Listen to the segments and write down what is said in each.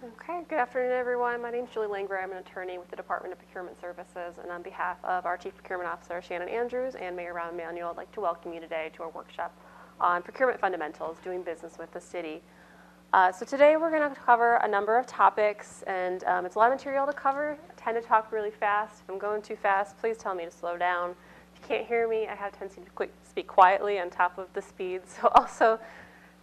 Okay, good afternoon, everyone. My name is Julie Langer. I'm an attorney with the Department of Procurement Services, and on behalf of our Chief Procurement Officer, Shannon Andrews, and Mayor Ron Emanuel, I'd like to welcome you today to our workshop on procurement fundamentals, doing business with the city. So today we're going to cover a number of topics, and it's a lot of material to cover. I tend to talk really fast. If I'm going too fast, please tell me to slow down. If you can't hear me, I have a tendency to speak quietly on top of the speed, so also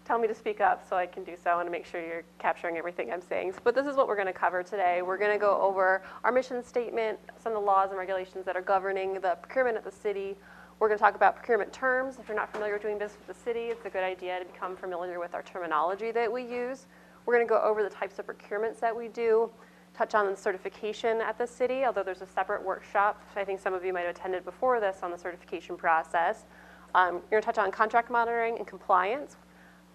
tell me to speak up so I can do so and make sure you're capturing everything I'm saying. But this is what we're going to cover today. We're going to go over our mission statement, some of the laws and regulations that are governing the procurement at the city. We're going to talk about procurement terms. If you're not familiar with doing business with the city, it's a good idea to become familiar with our terminology that we use. We're going to go over the types of procurements that we do, touch on the certification at the city, although there's a separate workshop I think some of you might have attended before this on the certification process. We're going to touch on contract monitoring and compliance,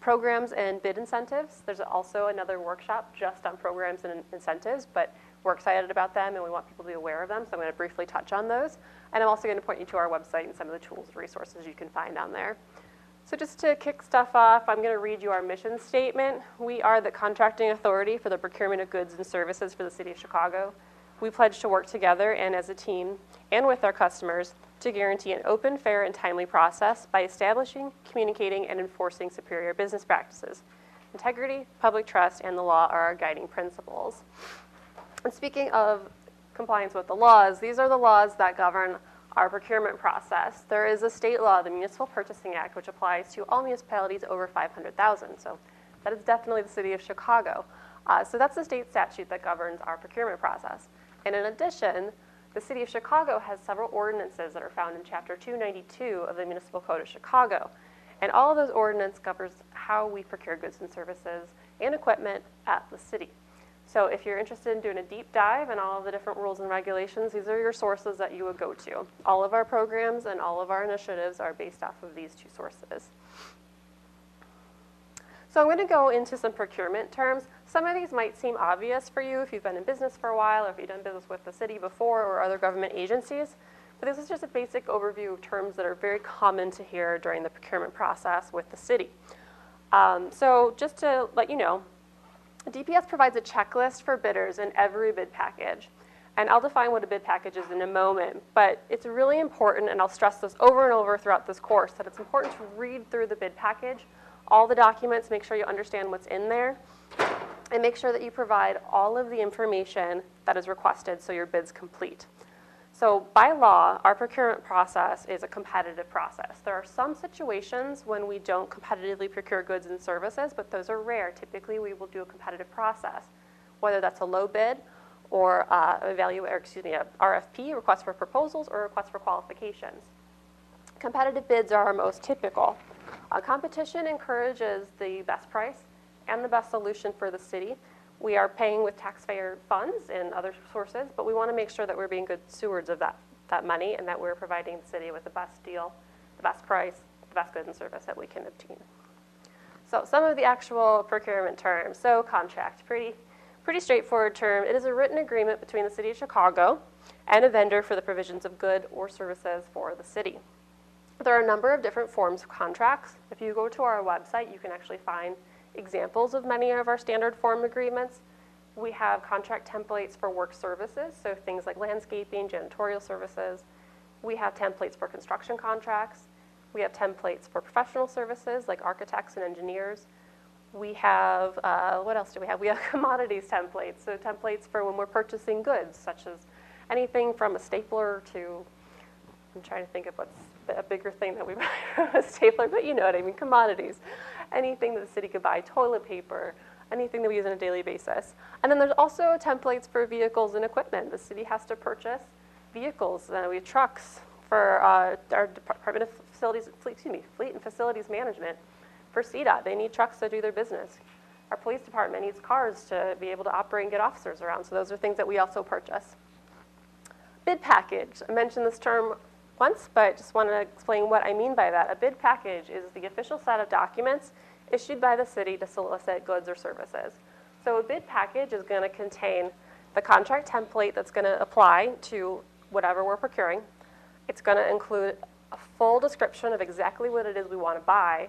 programs and bid incentives. There's also another workshop just on programs and incentives, but we're excited about them and we want people to be aware of them, so I'm going to briefly touch on those. And I'm also going to point you to our website and some of the tools and resources you can find on there. So just to kick stuff off, I'm going to read you our mission statement. We are the contracting authority for the procurement of goods and services for the City of Chicago. We pledge to work together and as a team and with our customers to guarantee an open, fair, and timely process by establishing, communicating, and enforcing superior business practices. Integrity, public trust, and the law are our guiding principles. And speaking of compliance with the laws, these are the laws that govern our procurement process. There is a state law, the Municipal Purchasing Act, which applies to all municipalities over 500,000. So that is definitely the City of Chicago. So that's the state statute that governs our procurement process. And in addition, the City of Chicago has several ordinances that are found in Chapter 292 of the Municipal Code of Chicago. And all of those ordinances governs how we procure goods and services and equipment at the city. So if you're interested in doing a deep dive in all of the different rules and regulations, these are your sources that you would go to. All of our programs and all of our initiatives are based off of these two sources. So I'm going to go into some procurement terms. Some of these might seem obvious for you if you've been in business for a while or if you've done business with the city before or other government agencies. But this is just a basic overview of terms that are very common to hear during the procurement process with the city. So just to let you know, DPS provides a checklist for bidders in every bid package. And I'll define what a bid package is in a moment, but it's really important, and I'll stress this over and over throughout this course, that it's important to read through the bid package, all the documents, make sure you understand what's in there, and make sure that you provide all of the information that is requested so your bid's complete. So by law, our procurement process is a competitive process. There are some situations when we don't competitively procure goods and services, but those are rare. Typically, we will do a competitive process, whether that's a low bid or a RFP, request for proposals, or request for qualifications. Competitive bids are our most typical. Competition encourages the best price and the best solution for the city. We are paying with taxpayer funds and other sources, but we want to make sure that we're being good stewards of that money and that we're providing the city with the best deal, the best price, the best goods and service that we can obtain. So some of the actual procurement terms. So contract, pretty straightforward term. It is a written agreement between the City of Chicago and a vendor for the provisions of goods or services for the city. There are a number of different forms of contracts. If you go to our website, you can actually find examples of many of our standard form agreements. We have contract templates for work services, so things like landscaping, janitorial services. We have templates for construction contracts. We have templates for professional services like architects and engineers. We have, what else do we have? We have commodities templates, so templates for when we're purchasing goods, such as anything from a stapler to, I'm trying to think of what's a bigger thing that we buy from a stapler, but you know what I mean, commodities. Anything that the city could buy, toilet paper, anything that we use on a daily basis. And then there's also templates for vehicles and equipment. The city has to purchase vehicles. We have trucks for our Department of Fleet and Facilities Management. For CDOT, they need trucks to do their business. Our police department needs cars to be able to operate and get officers around. So those are things that we also purchase. Bid package. I mentioned this term once, but just want to explain what I mean by that. A bid package is the official set of documents issued by the city to solicit goods or services. So a bid package is going to contain the contract template that's going to apply to whatever we're procuring. It's going to include a full description of exactly what it is we want to buy,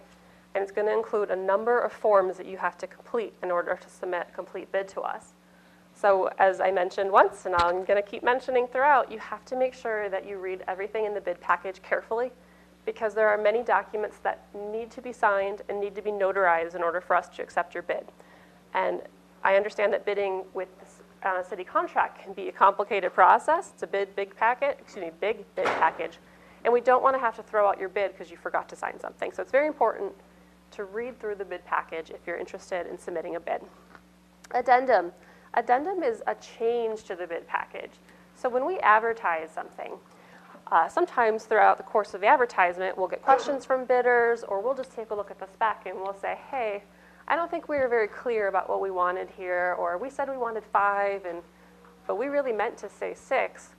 and it's going to include a number of forms that you have to complete in order to submit a complete bid to us. So as I mentioned once, and I'm going to keep mentioning throughout, you have to make sure that you read everything in the bid package carefully, because there are many documents that need to be signed and need to be notarized in order for us to accept your bid. And I understand that bidding with on a city contract can be a complicated process. It's a big bid package. And we don't want to have to throw out your bid because you forgot to sign something. So it's very important to read through the bid package if you're interested in submitting a bid. Addendum. Addendum is a change to the bid package. So when we advertise something, sometimes throughout the course of the advertisement, we'll get questions from bidders, or we'll just take a look at the spec and we'll say, hey, I don't think we were very clear about what we wanted here, or we said we wanted 5, but we really meant to say 6.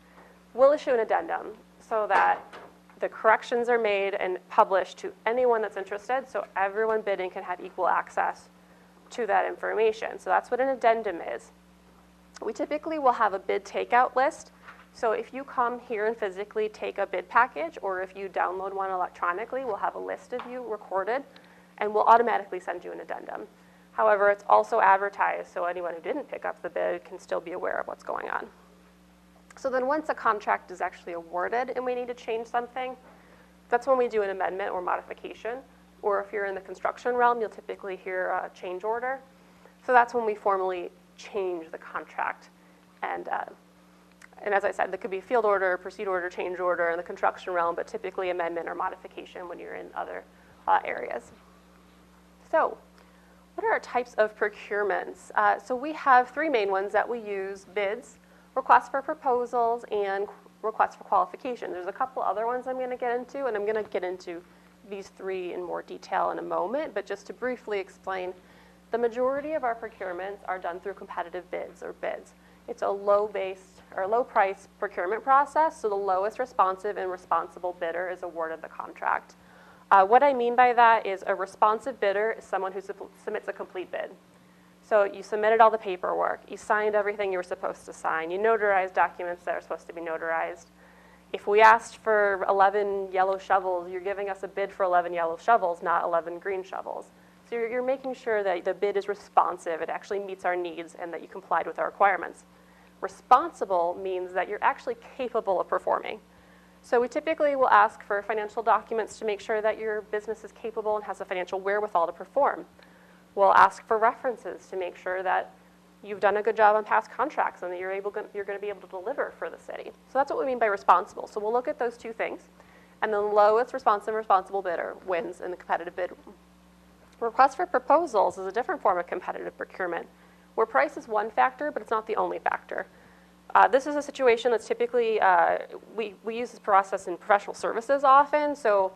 We'll issue an addendum so that the corrections are made and published to anyone that's interested, so everyone bidding can have equal access to that information. So that's what an addendum is. We typically will have a bid takeout list. So if you come here and physically take a bid package, or if you download one electronically, we'll have a list of you recorded, and we'll automatically send you an addendum. However, it's also advertised, so anyone who didn't pick up the bid can still be aware of what's going on. So then once a contract is actually awarded and we need to change something, that's when we do an amendment or modification. Or if you're in the construction realm, you'll typically hear a change order. So that's when we formally change the contract. And as I said, there could be field order, proceed order, change order in the construction realm, but typically amendment or modification when you're in other areas. So what are our types of procurements? So we have 3 main ones that we use: bids, requests for proposals, and requests for qualifications. There's a couple other ones I'm going to get into, and I'm going to get into these 3 in more detail in a moment, but just to briefly explain, the majority of our procurements are done through competitive bids or bids. It's a low-price procurement process, so the lowest responsive and responsible bidder is awarded the contract. What I mean by that is a responsive bidder is someone who submits a complete bid. So you submitted all the paperwork, you signed everything you were supposed to sign, you notarized documents that are supposed to be notarized. If we asked for 11 yellow shovels, you're giving us a bid for 11 yellow shovels, not 11 green shovels. So you're making sure that the bid is responsive, it actually meets our needs, and that you complied with our requirements. Responsible means that you're actually capable of performing. So we typically will ask for financial documents to make sure that your business is capable and has the financial wherewithal to perform. We'll ask for references to make sure that you've done a good job on past contracts and that you're going to be able to deliver for the city. So that's what we mean by responsible. So we'll look at those 2 things, and the lowest responsible bidder wins in the competitive bid. Request for proposals is a different form of competitive procurement, where price is one factor, but it's not the only factor. This is a situation that's typically, we use this process in professional services often. So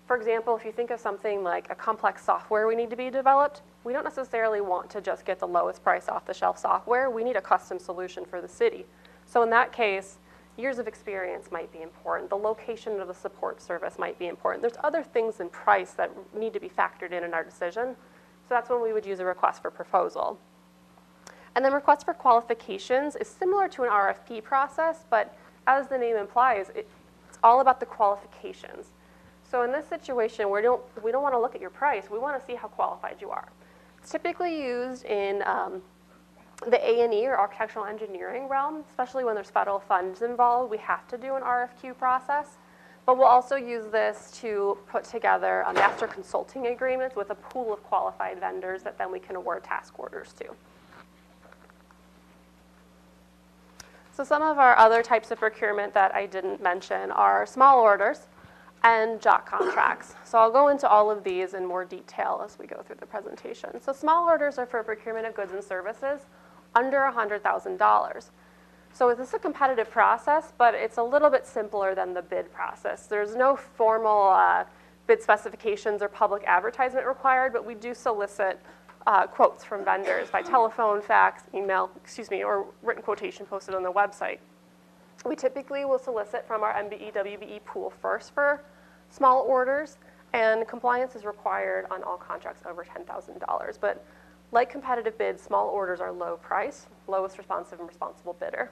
for example, if you think of something like a complex software we need to be developed, we don't necessarily want to just get the lowest price off-the-shelf software. We need a custom solution for the city. So in that case, years of experience might be important. The location of the support service might be important. There's other things in price that need to be factored in our decision. So that's when we would use a request for proposal. And then request for qualifications is similar to an RFP process, but as the name implies, it's all about the qualifications. So in this situation, we don't want to look at your price. We want to see how qualified you are. It's typically used in the A&E or architectural engineering realm, especially when there's federal funds involved. We have to do an RFQ process. But we'll also use this to put together master consulting agreements with a pool of qualified vendors that then we can award task orders to. So some of our other types of procurement that I didn't mention are small orders and jock contracts. So I'll go into all of these in more detail as we go through the presentation. So small orders are for procurement of goods and services under $100,000. So this is a competitive process, but it's a little bit simpler than the bid process. There's no formal bid specifications or public advertisement required, but we do solicit quotes from vendors by telephone, fax, email, or written quotation posted on the website. We typically will solicit from our MBE, WBE pool first for small orders, and compliance is required on all contracts over $10,000. But like competitive bids, small orders are low price, lowest responsive and responsible bidder.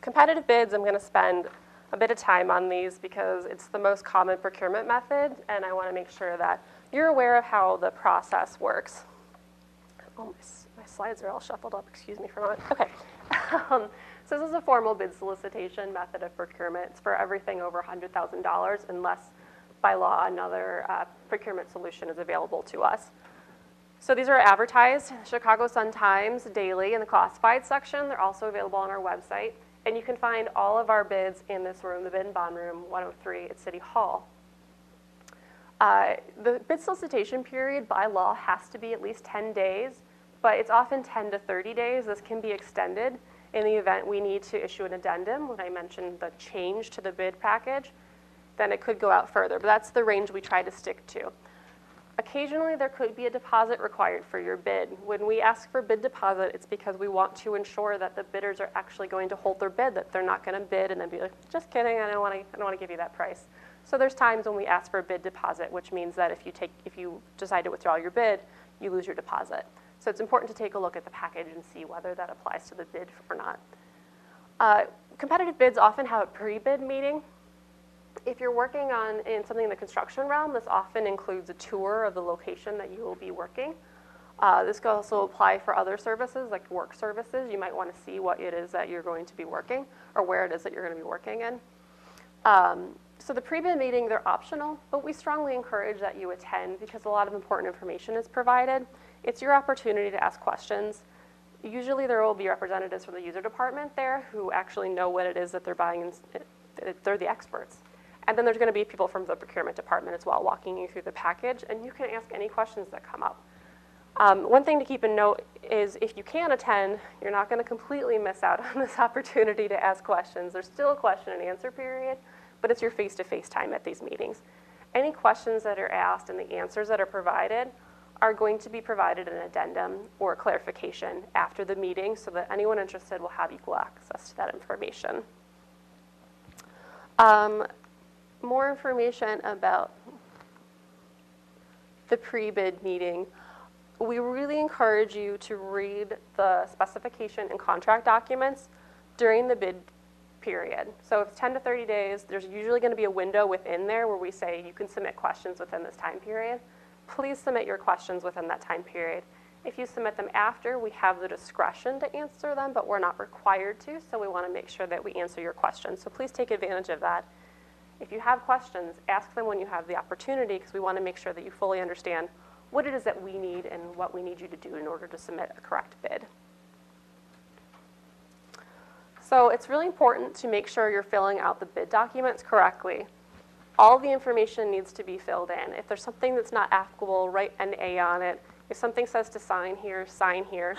Competitive bids, I'm going to spend a bit of time on these because it's the most common procurement method, and I want to make sure that you're aware of how the process works. Oh, my slides are all shuffled up, excuse me for a moment. Okay. So this is a formal bid solicitation method of procurement. It's for everything over $100,000 unless by law another procurement solution is available to us. So these are advertised in the Chicago Sun-Times daily in the classified section. They're also available on our website. And you can find all of our bids in this room, the bid and bond room 103 at City Hall. The bid solicitation period by law has to be at least 10 days, but it's often 10 to 30 days. This can be extended in the event we need to issue an addendum. When I mentioned the change to the bid package, then it could go out further, but that's the range we try to stick to. Occasionally, there could be a deposit required for your bid. When we ask for bid deposit, it's because we want to ensure that the bidders are actually going to hold their bid, that they're not going to bid and then be like, just kidding, I don't want to give you that price. So there's times when we ask for a bid deposit, which means that if you decide to withdraw your bid, you lose your deposit. So it's important to take a look at the package and see whether that applies to the bid or not. Competitive bids often have a pre-bid meeting. If you're working in something in the construction realm, this often includes a tour of the location that you will be working. This can also apply for other services, like work services. You might want to see what it is that you're going to be working, or where it is that you're going to be working in. So the pre-bid meeting, they're optional, but we strongly encourage that you attend because a lot of important information is provided. It's your opportunity to ask questions. Usually there will be representatives from the user department there who actually know what it is that they're buying, and they're the experts. And then there's going to be people from the procurement department as well walking you through the package, and you can ask any questions that come up. One thing to keep in note is if you can attend, you're not going to completely miss out on this opportunity to ask questions. There's still a question and answer period, but it's your face-to-face time at these meetings. Any questions that are asked and the answers that are provided are going to be provided in an addendum or clarification after the meeting so that anyone interested will have equal access to that information. More information about the pre-bid meeting. We really encourage you to read the specification and contract documents during the bid period. So if it's 10 to 30 days, there's usually going to be a window within there where we say you can submit questions within this time period. Please submit your questions within that time period. If you submit them after, we have the discretion to answer them, but we're not required to, so we want to make sure that we answer your questions. So please take advantage of that. If you have questions, ask them when you have the opportunity because we want to make sure that you fully understand what it is that we need and what we need you to do in order to submit a correct bid. So it's really important to make sure you're filling out the bid documents correctly. All the information needs to be filled in. If there's something that's not applicable, write an A on it. If something says to sign here, sign here.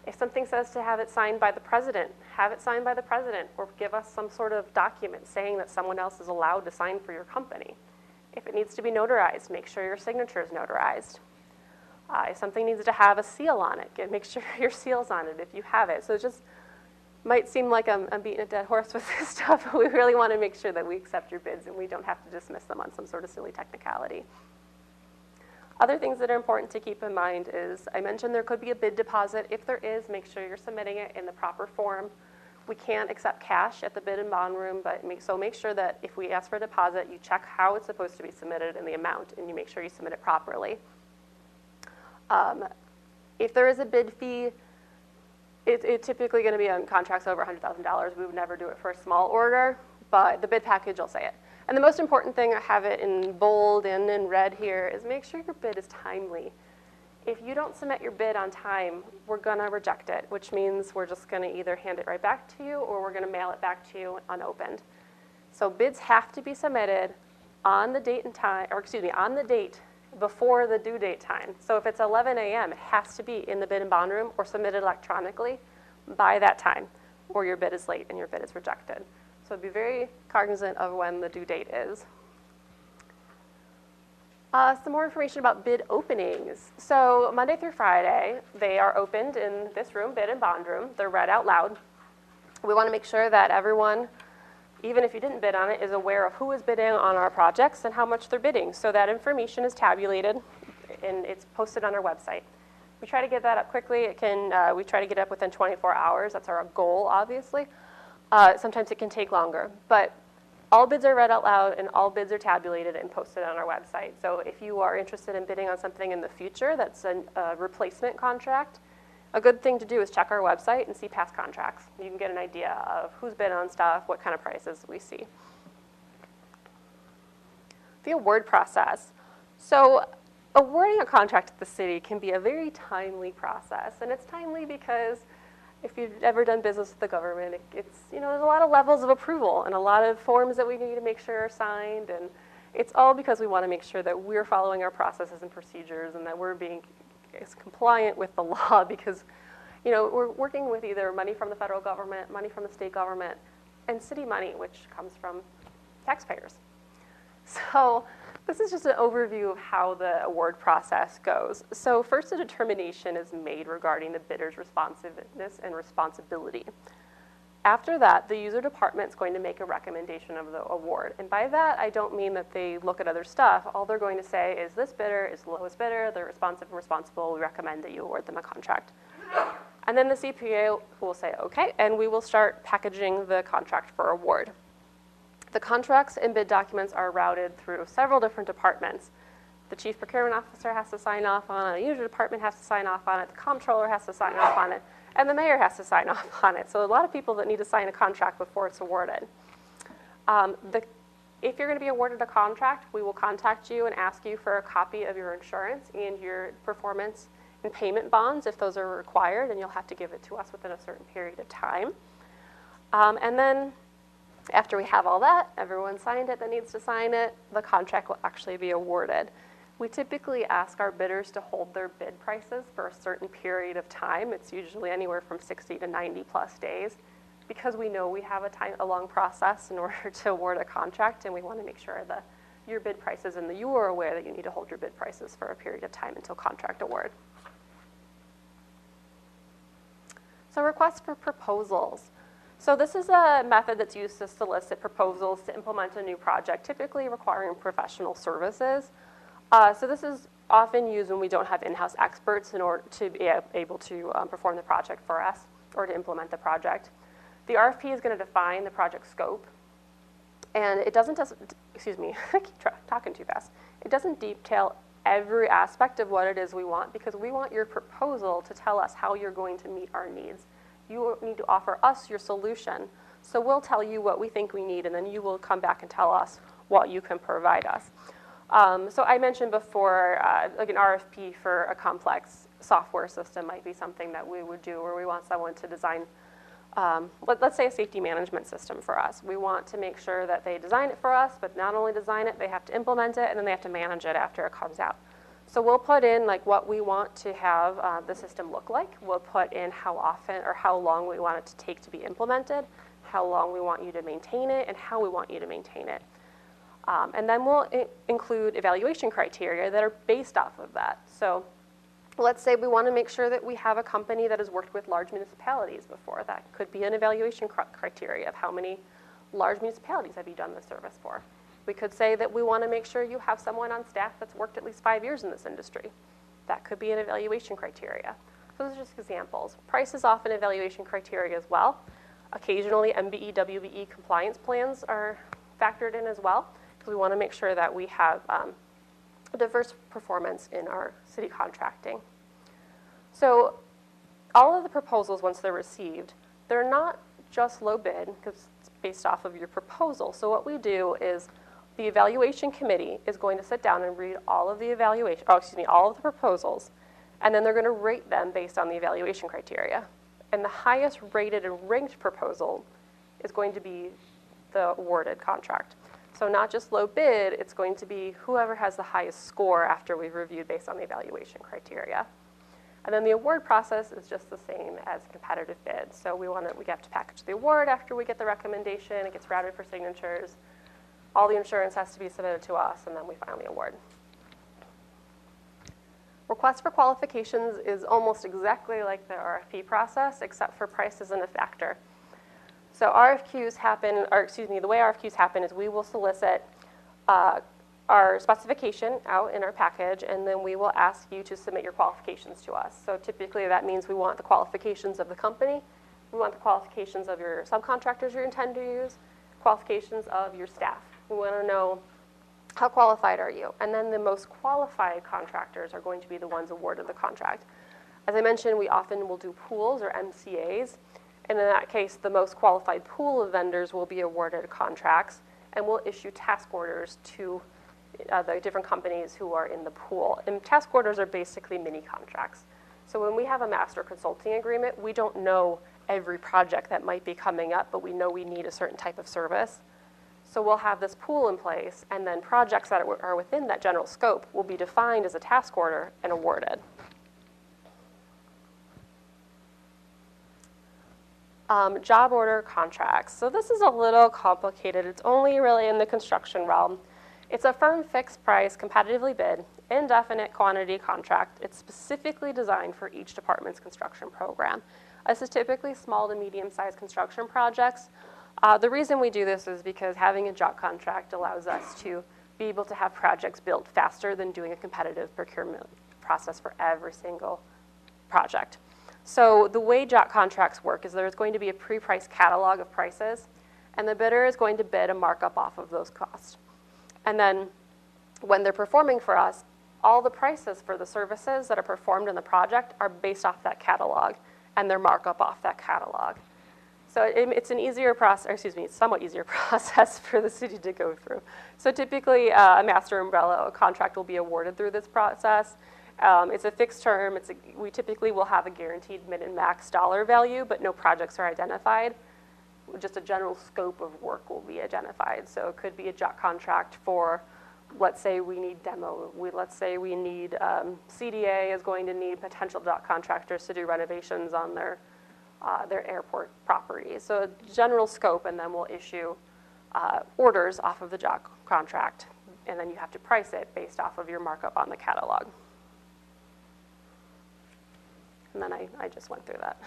If something says to have it signed by the president, have it signed by the president, or give us some sort of document saying that someone else is allowed to sign for your company. If it needs to be notarized, make sure your signature is notarized. If something needs to have a seal on it, make sure your seal's on it if you have it. So it just might seem like I'm beating a dead horse with this stuff, but we really want to make sure that we accept your bids and we don't have to dismiss them on some sort of silly technicality. Other things that are important to keep in mind is, I mentioned there could be a bid deposit. If there is, make sure you're submitting it in the proper form. We can't accept cash at the bid and bond room, but so make sure that if we ask for a deposit, you check how it's supposed to be submitted and the amount, and you make sure you submit it properly. If there is a bid fee, it's typically going to be on contracts over $100,000. We would never do it for a small order, but the bid package will say it. And the most important thing, I have it in bold and in red here, is make sure your bid is timely. If you don't submit your bid on time, we're going to reject it, which means we're just going to either hand it right back to you or we're going to mail it back to you unopened. So bids have to be submitted on the date and time, or excuse me, on the date before the due date time. So if it's 11 a.m., it has to be in the bid and bond room or submitted electronically by that time, or your bid is late and your bid is rejected. So be very cognizant of when the due date is. Some more information about bid openings. So Monday through Friday, they are opened in this room, bid and bond room. They're read out loud. We want to make sure that everyone, even if you didn't bid on it, is aware of who is bidding on our projects and how much they're bidding. So that information is tabulated and it's posted on our website. We try to get that up quickly. We try to get it up within 24 hours. That's our goal, obviously. Sometimes it can take longer. But All bids are read out loud and all bids are tabulated and posted on our website. So if you are interested in bidding on something in the future that's a replacement contract, a good thing to do is check our website and see past contracts. You can get an idea of who's bid on stuff, what kind of prices we see. The award process. So awarding a contract to the city can be a very timely process, and it's timely because if you've ever done business with the government, it's, there's a lot of levels of approval and a lot of forms that we need to make sure are signed, and it's all because we want to make sure that we're following our processes and procedures and that we're being as compliant with the law because, we're working with either money from the federal government, money from the state government, and city money, which comes from taxpayers. So this is just an overview of how the award process goes. So first, a determination is made regarding the bidder's responsiveness and responsibility. After that, the user department is going to make a recommendation of the award. And by that, I don't mean that they look at other stuff. All they're going to say is this bidder is the lowest bidder, they're responsive and responsible, we recommend that you award them a contract. And then the CPA will say, okay, and we will start packaging the contract for award. The contracts and bid documents are routed through several different departments. The chief procurement officer has to sign off on it, the user department has to sign off on it, the comptroller has to sign off on it, and the mayor has to sign off on it. So a lot of people that need to sign a contract before it's awarded. If you're going to be awarded a contract, we will contact you and ask you for a copy of your insurance and your performance and payment bonds if those are required, and you'll have to give it to us within a certain period of time. And then after we have all that, everyone signed it that needs to sign it, the contract will actually be awarded. We typically ask our bidders to hold their bid prices for a certain period of time. It's usually anywhere from 60 to 90 plus days because we know we have a long process in order to award a contract, and we want to make sure that your bid prices and that you are aware that you need to hold your bid prices for a period of time until contract award. So requests for proposals. So this is a method that's used to solicit proposals to implement a new project, typically requiring professional services. So this is often used when we don't have in-house experts in order to be able to perform the project for us or to implement the project. The RFP is going to define the project scope, and it doesn't, excuse me, I keep talking too fast. It doesn't detail every aspect of what it is we want because we want your proposal to tell us how you're going to meet our needs. You need to offer us your solution. So we'll tell you what we think we need, and then you will come back and tell us what you can provide us. So I mentioned before, like an RFP for a complex software system might be something that we would do where we want someone to design, let's say a safety management system for us. We want to make sure that they design it for us, but not only design it, they have to implement it, and then they have to manage it after it comes out. So we'll put in like what we want to have the system look like. We'll put in how often or how long we want it to take to be implemented, how long we want you to maintain it, and how we want you to maintain it. And then we'll include evaluation criteria that are based off of that. So let's say we want to make sure that we have a company that has worked with large municipalities before. That could be an evaluation criteria of how many large municipalities have you done this service for. We could say that we want to make sure you have someone on staff that's worked at least 5 years in this industry. That could be an evaluation criteria. So those are just examples. Price is often an evaluation criteria as well. Occasionally, MBE, WBE compliance plans are factored in as well because we want to make sure that we have diverse performance in our city contracting. So all of the proposals, once they're received, they're not just low bid because it's based off of your proposal. So what we do is the evaluation committee is going to sit down and read all of the all of the proposals, and then they're going to rate them based on the evaluation criteria. And the highest rated and ranked proposal is going to be the awarded contract. So not just low bid, it's going to be whoever has the highest score after we've reviewed based on the evaluation criteria. And then the award process is just the same as competitive bid. So we have to package the award after we get the recommendation. It gets routed for signatures. All the insurance has to be submitted to us, and then we finally award. Request for qualifications is almost exactly like the RFP process, except for price isn't a factor. So RFQs happen, the way RFQs happen is we will solicit our specification out in our package, and then we will ask you to submit your qualifications to us. So typically that means we want the qualifications of the company, we want the qualifications of your subcontractors you intend to use, qualifications of your staff. We want to know how qualified are you? And then the most qualified contractors are going to be the ones awarded the contract. As I mentioned, we often will do pools or MCAs. And in that case, the most qualified pool of vendors will be awarded contracts, and we'll issue task orders to the different companies who are in the pool. And task orders are basically mini contracts. So when we have a master consulting agreement, we don't know every project that might be coming up, but we know we need a certain type of service. So we'll have this pool in place, and then projects that are within that general scope will be defined as a task order and awarded. Job order contracts. So this is a little complicated. It's only really in the construction realm. It's a firm fixed price, competitively bid, indefinite quantity contract. It's specifically designed for each department's construction program. This is typically small to medium-sized construction projects. The reason we do this is because having a job contract allows us to be able to have projects built faster than doing a competitive procurement process for every single project. So the way job contracts work is there's going to be a pre-priced catalog of prices, and the bidder is going to bid a markup off of those costs. And then when they're performing for us, all the prices for the services that are performed in the project are based off that catalog and their markup off that catalog. So it's an easier process, or excuse me, it's somewhat easier process for the city to go through. So typically a master umbrella contract will be awarded through this process. It's a fixed term. We typically will have a guaranteed min and max dollar value, but no projects are identified. Just a general scope of work will be identified. So it could be a job contract for, let's say we need demo. Let's say we need, CDA is going to need potential job contractors to do renovations on their airport property. So a general scope, and then we'll issue orders off of the job contract, and then you have to price it based off of your markup on the catalog. And then I just went through that.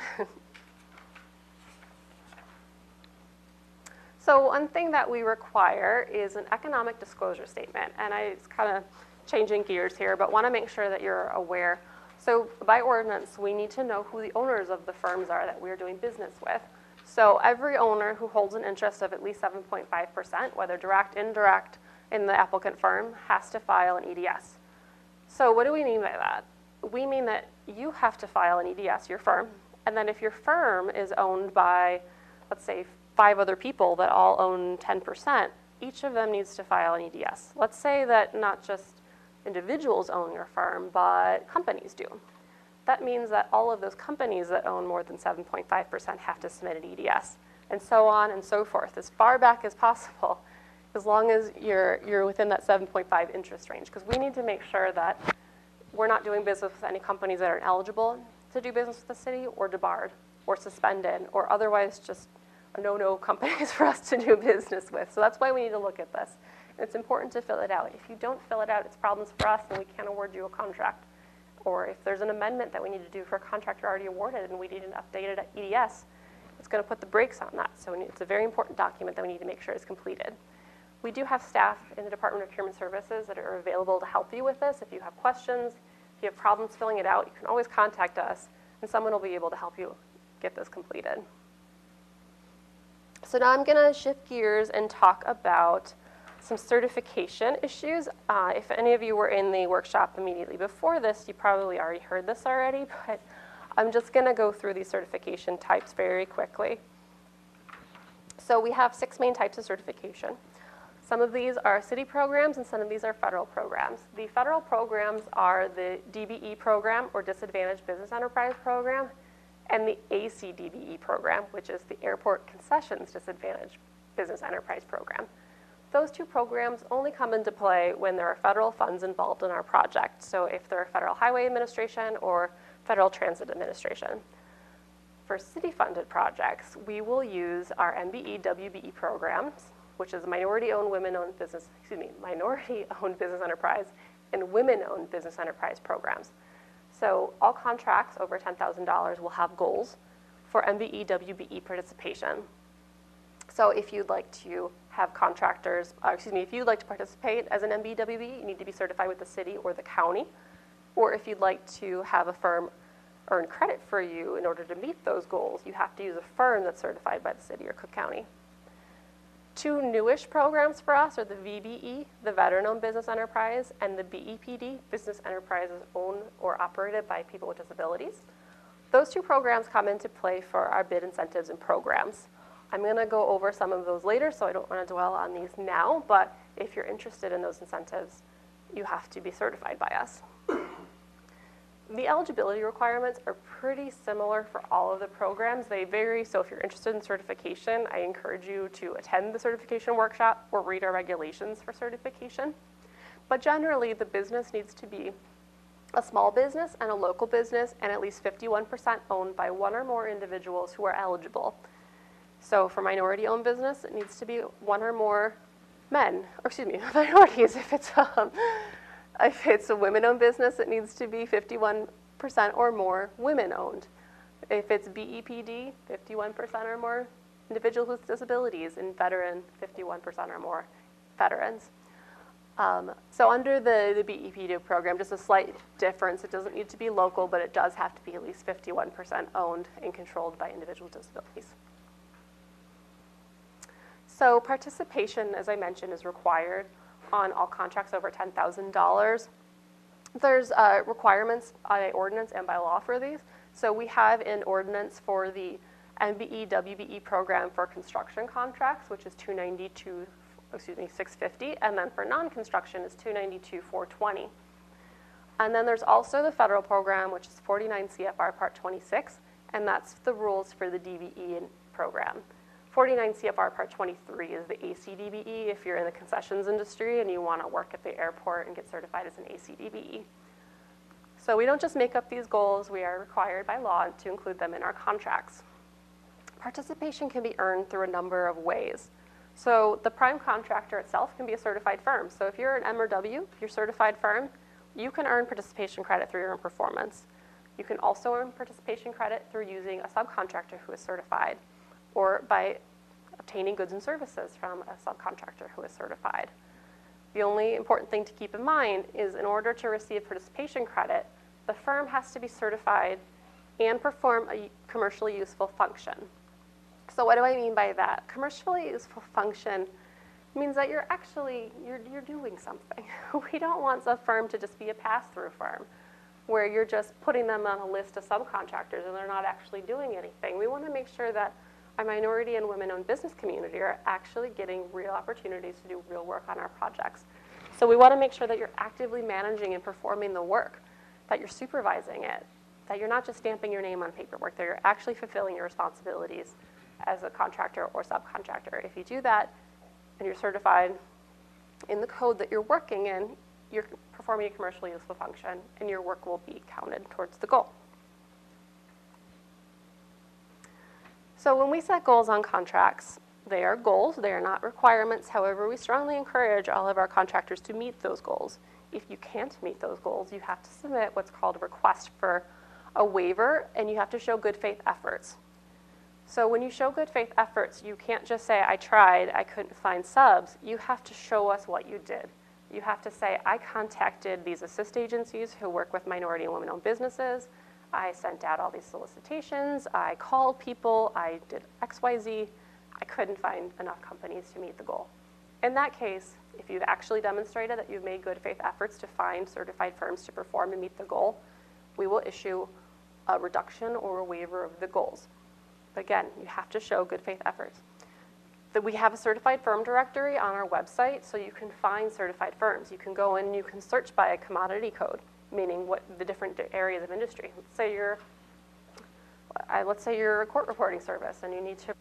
So one thing that we require is an economic disclosure statement. And it's kind of changing gears here, but want to make sure that you're aware. So by ordinance, we need to know who the owners of the firms are that we're doing business with. So every owner who holds an interest of at least 7.5%, whether direct, indirect, in the applicant firm, has to file an EDS. So what do we mean by that? We mean that you have to file an EDS, your firm, and then if your firm is owned by, let's say, 5 other people that all own 10%, each of them needs to file an EDS. Let's say that not just individuals own your firm, but companies do. That means that all of those companies that own more than 7.5% have to submit an EDS, and so on and so forth, as far back as possible, as long as you're within that 7.5 interest range, because we need to make sure that we're not doing business with any companies that are eligible to do business with the city, or debarred, or suspended, or otherwise just no companies for us to do business with. So that's why we need to look at this. And it's important to fill it out. If you don't fill it out, it's problems for us, and we can't award you a contract. Or if there's an amendment that we need to do for a contract you're already awarded and we need an updated EDS, it's going to put the brakes on that. So it's a very important document that we need to make sure is completed. We do have staff in the Department of Procurement Services that are available to help you with this. If you have questions, if you have problems filling it out, you can always contact us, and someone will be able to help you get this completed. So now I'm going to shift gears and talk about some certification issues. If any of you were in the workshop immediately before this, you probably already heard this already, but I'm just going to go through these certification types very quickly. So we have 6 main types of certification. Some of these are city programs, and some of these are federal programs. The federal programs are the DBE program, or Disadvantaged Business Enterprise program, and the ACDBE program, which is the Airport Concessions Disadvantaged Business Enterprise program. Those 2 programs only come into play when there are federal funds involved in our project. So if they're Federal Highway Administration or Federal Transit Administration. For city-funded projects, we will use our MBE WBE programs, which is minority-owned women-owned business, minority-owned business enterprise, and women-owned business enterprise programs. So all contracts over $10,000 will have goals for MBE WBE participation. So if you'd like to have contractors, if you'd like to participate as an MBE WBE, you need to be certified with the city or the county. Or if you'd like to have a firm earn credit for you in order to meet those goals, you have to use a firm that's certified by the city or Cook County. Two newish programs for us are the VBE, the Veteran-Owned Business Enterprise, and the BEPD, Business Enterprises Owned or Operated by People with Disabilities. Those two programs come into play for our bid incentives and programs. I'm going to go over some of those later, so I don't want to dwell on these now, but if you're interested in those incentives, you have to be certified by us. The eligibility requirements are pretty similar for all of the programs. They vary, so if you're interested in certification, I encourage you to attend the certification workshop or read our regulations for certification. But generally, the business needs to be a small business and a local business and at least 51% owned by one or more individuals who are eligible. So for minority-owned business, it needs to be one or more men, or excuse me, minorities. If it's a women-owned business, it needs to be 51% or more women-owned. If it's BEPD, 51% or more individuals with disabilities, and veteran, 51% or more veterans. So under the BEPD program, just a slight difference. It doesn't need to be local, but it does have to be at least 51% owned and controlled by individuals with disabilities. So participation, as I mentioned, is required on all contracts over $10,000. There's requirements by ordinance and by law for these. So we have an ordinance for the MBE WBE program for construction contracts, which is 650, and then for non-construction is 292,420. And then there's also the federal program, which is 49 CFR Part 26, and that's the rules for the DBE program. 49 CFR Part 23 is the ACDBE if you're in the concessions industry and you want to work at the airport and get certified as an ACDBE. So we don't just make up these goals, we are required by law to include them in our contracts. Participation can be earned through a number of ways. So the prime contractor itself can be a certified firm. So if you're an M&W, you're a certified firm, you can earn participation credit through your own performance. You can also earn participation credit through using a subcontractor who is certified, or by obtaining goods and services from a subcontractor who is certified. The only important thing to keep in mind is in order to receive participation credit, the firm has to be certified and perform a commercially useful function. So what do I mean by that? Commercially useful function means that you're doing something. We don't want a firm to just be a pass-through firm where you're just putting them on a list of subcontractors and they're not actually doing anything. We want to make sure that our minority and women-owned business community are actually getting real opportunities to do real work on our projects. So we want to make sure that you're actively managing and performing the work, that you're supervising it, that you're not just stamping your name on paperwork, that you're actually fulfilling your responsibilities as a contractor or subcontractor. If you do that and you're certified in the code that you're working in, you're performing a commercially useful function and your work will be counted towards the goal. So when we set goals on contracts, they are goals, they are not requirements. However, we strongly encourage all of our contractors to meet those goals. If you can't meet those goals, you have to submit what's called a request for a waiver, and you have to show good faith efforts. So when you show good faith efforts, you can't just say, I tried, I couldn't find subs. You have to show us what you did. You have to say, I contacted these assist agencies who work with minority and women-owned businesses. I sent out all these solicitations, I called people, I did XYZ. I couldn't find enough companies to meet the goal. In that case, if you've actually demonstrated that you've made good faith efforts to find certified firms to perform and meet the goal, we will issue a reduction or a waiver of the goals. But again, you have to show good faith efforts. We have a certified firm directory on our website, so you can find certified firms. You can go in and you can search by a commodity code, meaning what the different areas of industry. Let's say you're a court reporting service and you need to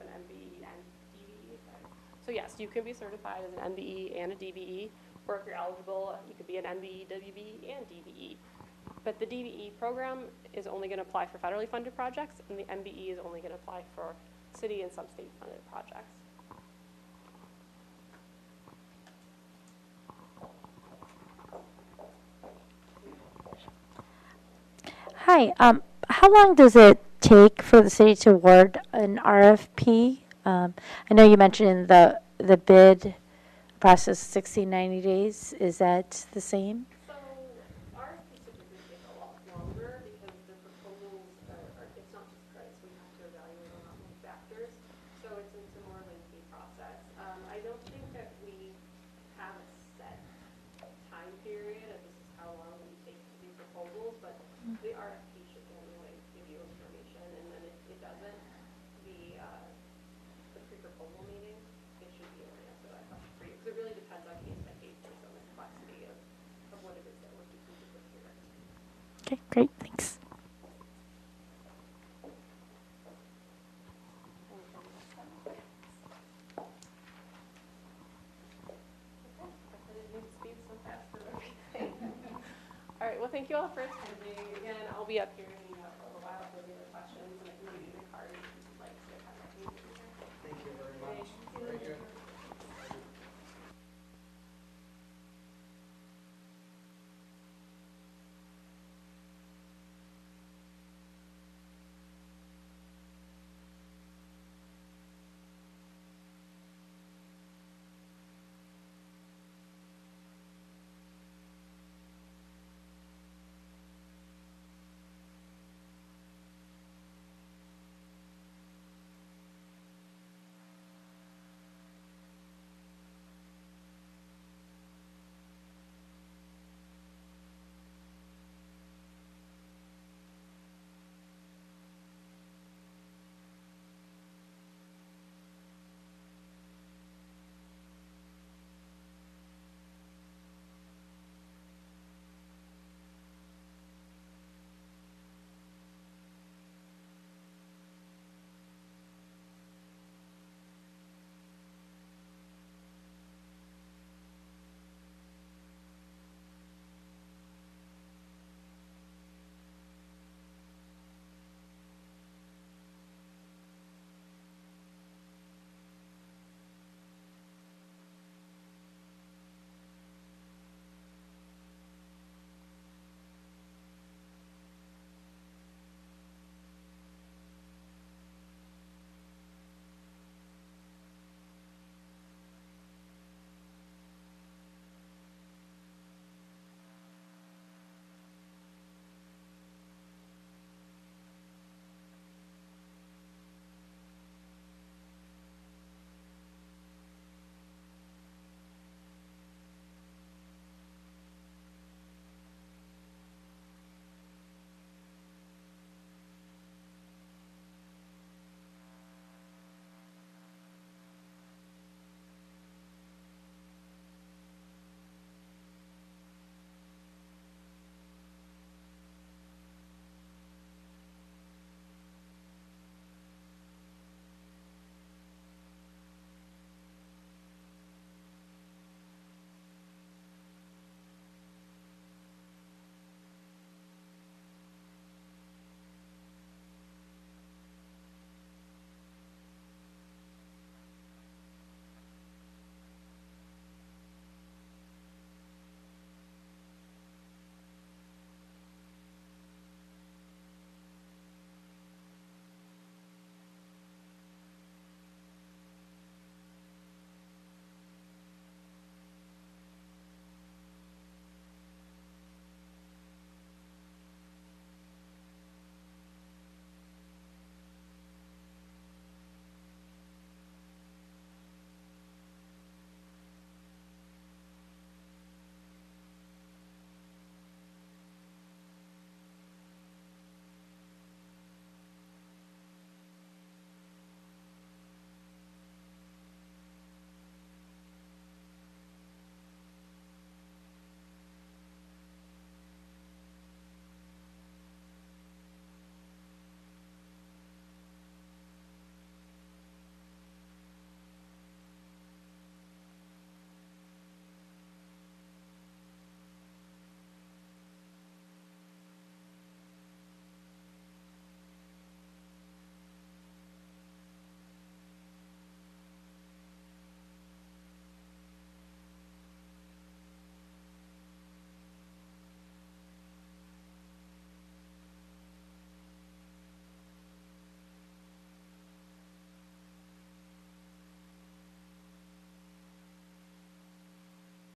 an MBE and DBE. So yes, you can be certified as an MBE and a DBE, or if you're eligible, you could be an MBE, WBE, and DBE. But the DBE program is only going to apply for federally funded projects, and the MBE is only going to apply for city and some state funded projects. Hi. How long does it take for the city to award an RFP? I know you mentioned the bid process 60, 90 days. Is that the same? So RFPs typically take a lot longer because the proposals it's not just price. We have to evaluate a lot more factors. So it's a more lengthy process. I don't think that we have a set time period of this is how long we take to do proposals, but the RFP should generally give you information, and then if it doesn't, the pre-proposal meeting, it should be able to answer that question for you, because it really depends on case by case based on the complexity of what it is that we're seeking to procure. Okay, great. Thanks. All right, well, thank you all for attending. Again, I'll be up here.